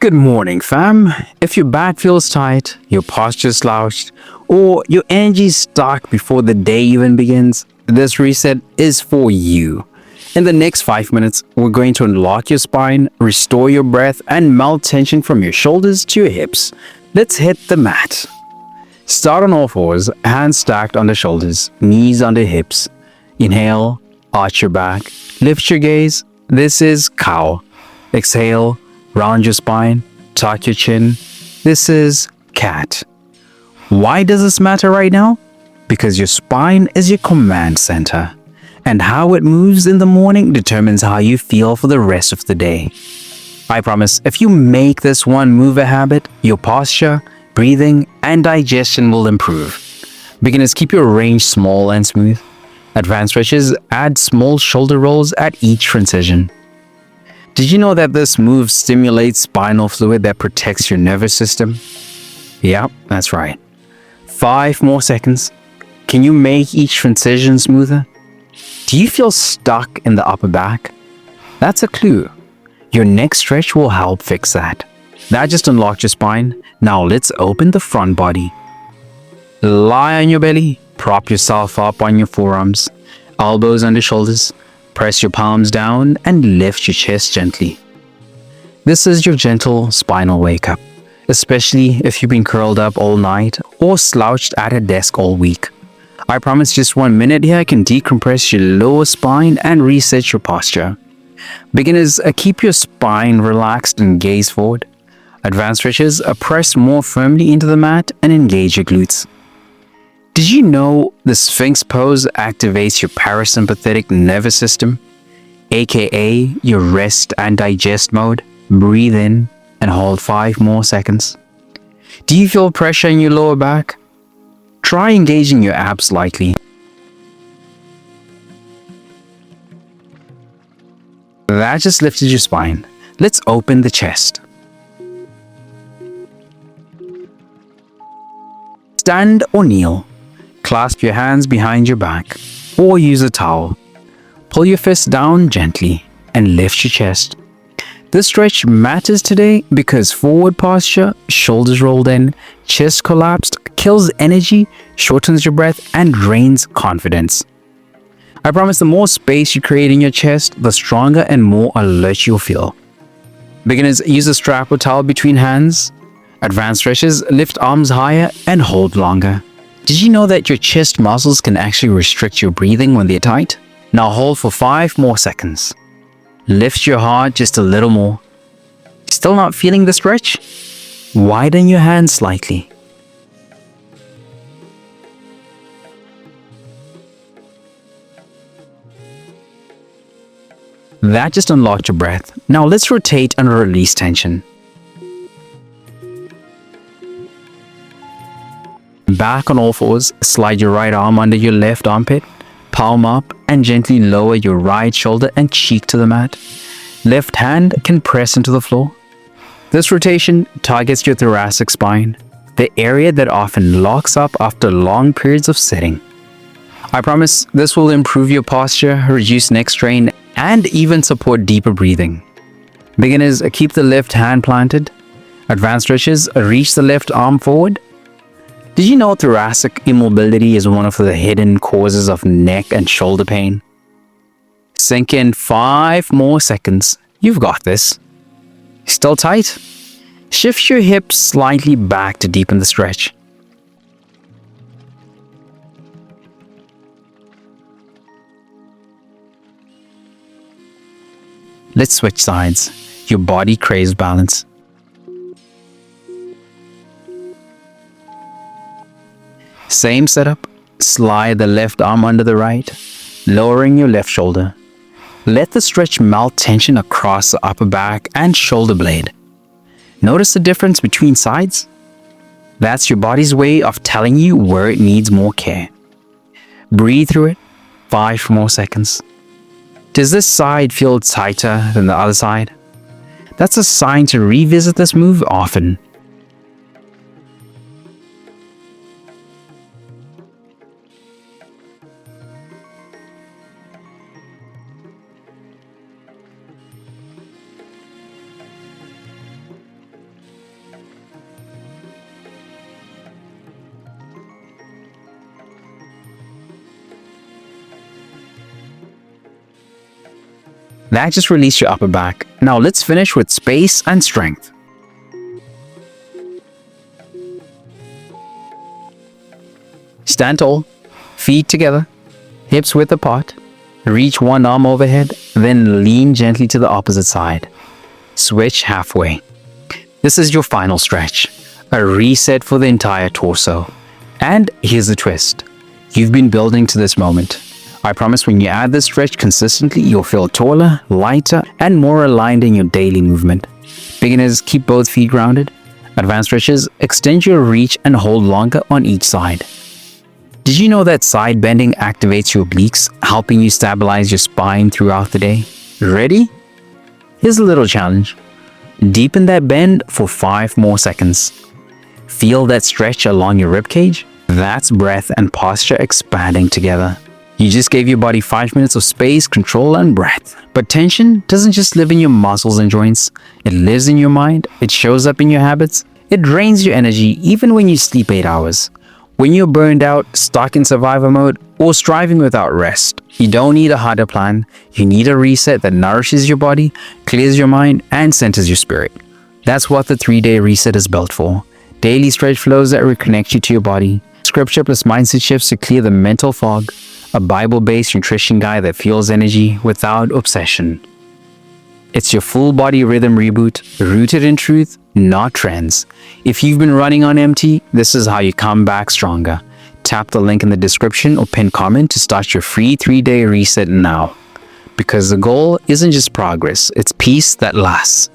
Good morning, fam. If your back feels tight, your posture slouched, or your energy is stuck before the day even begins, this reset is for you. In the next 5 minutes, we're going to unlock your spine, restore your breath, and melt tension from your shoulders to your hips. Let's hit the mat. Start on all fours, hands stacked on the shoulders, knees under hips. Inhale, arch your back, lift your gaze. This is cow. Exhale, round your spine, tuck your chin. This is cat. Why does this matter right now? Because your spine is your command center, and how it moves in the morning determines how you feel for the rest of the day. I promise, if you make this one move a habit, your posture, breathing, and digestion will improve. Beginners, keep your range small and smooth. Advanced stretches add small shoulder rolls at each transition. Did you know that this move stimulates spinal fluid that protects your nervous system? Yep, that's right. 5 more seconds. Can you make each transition smoother? Do you feel stuck in the upper back? That's a clue. Your next stretch will help fix that. That just unlocked your spine. Now let's open the front body. Lie on your belly. Prop yourself up on your forearms. Elbows under shoulders. Press your palms down and lift your chest gently. This is your gentle spinal wake-up, especially if you've been curled up all night or slouched at a desk all week. I promise just 1 minute here can decompress your lower spine and reset your posture. Beginners, keep your spine relaxed and gaze forward. Advanced stretches, press more firmly into the mat and engage your glutes. Did you know the Sphinx pose activates your parasympathetic nervous system, aka your rest and digest mode? Breathe in and hold 5 more seconds. Do you feel pressure in your lower back? Try engaging your abs lightly. That just lifted your spine. Let's open the chest. Stand or kneel. Clasp your hands behind your back or use a towel. Pull your fists down gently and lift your chest. This stretch matters today because forward posture, shoulders rolled in, chest collapsed, kills energy, shortens your breath, and drains confidence. I promise the more space you create in your chest, the stronger and more alert you'll feel. Beginners, use a strap or towel between hands. Advanced stretches, lift arms higher and hold longer. Did you know that your chest muscles can actually restrict your breathing when they're tight? Now hold for 5 more seconds. Lift your heart just a little more. Still not feeling the stretch? Widen your hands slightly. That just unlocked your breath. Now let's rotate and release tension. Back on all fours, slide your right arm under your left armpit, palm up, and gently lower your right shoulder and cheek to the mat. Left hand can press into the floor. This rotation targets your thoracic spine, the area that often locks up after long periods of sitting. I promise this will improve your posture, reduce neck strain, and even support deeper breathing. Beginners, keep the left hand planted. Advanced stretches, reach the left arm forward. Did you know thoracic immobility is one of the hidden causes of neck and shoulder pain? Sink in 5 more seconds. You've got this. Still tight? Shift your hips slightly back to deepen the stretch. Let's switch sides. Your body craves balance. Same setup. Slide the left arm under the right, lowering your left shoulder. Let the stretch melt tension across the upper back and shoulder blade. Notice the difference between sides? That's your body's way of telling you where it needs more care. Breathe through it. 5 more seconds. Does this side feel tighter than the other side? That's a sign to revisit this move often. That just released your upper back. Now let's finish with space and strength. Stand tall, feet together, hips width apart. Reach one arm overhead, then lean gently to the opposite side. Switch halfway. This is your final stretch, a reset for the entire torso. And here's the twist. You've been building to this moment. I promise when you add this stretch consistently, you'll feel taller, lighter, and more aligned in your daily movement. Beginners, keep both feet grounded. Advanced stretches, extend your reach and hold longer on each side. Did you know that side bending activates your obliques, helping you stabilize your spine throughout the day? Ready? Here's a little challenge. Deepen that bend for 5 more seconds. Feel that stretch along your ribcage? That's breath and posture expanding together. You just gave your body 5 minutes of space, control, and breath. But tension doesn't just live in your muscles and joints. It lives in your mind. It shows up in your habits. It drains your energy even when you sleep 8 hours. When you're burned out, stuck in survivor mode, or striving without rest, you don't need a harder plan. You need a reset that nourishes your body, clears your mind, and centers your spirit. That's what the 3-day reset is built for. Daily stretch flows that reconnect you to your body, scripture plus mindset shifts to clear the mental fog, a Bible-based nutrition guide that fuels energy without obsession. It's your full body rhythm reboot, rooted in truth, not trends. If you've been running on empty, this is how you come back stronger. Tap the link in the description or pinned comment to start your free 3-day reset now. Because the goal isn't just progress, it's peace that lasts.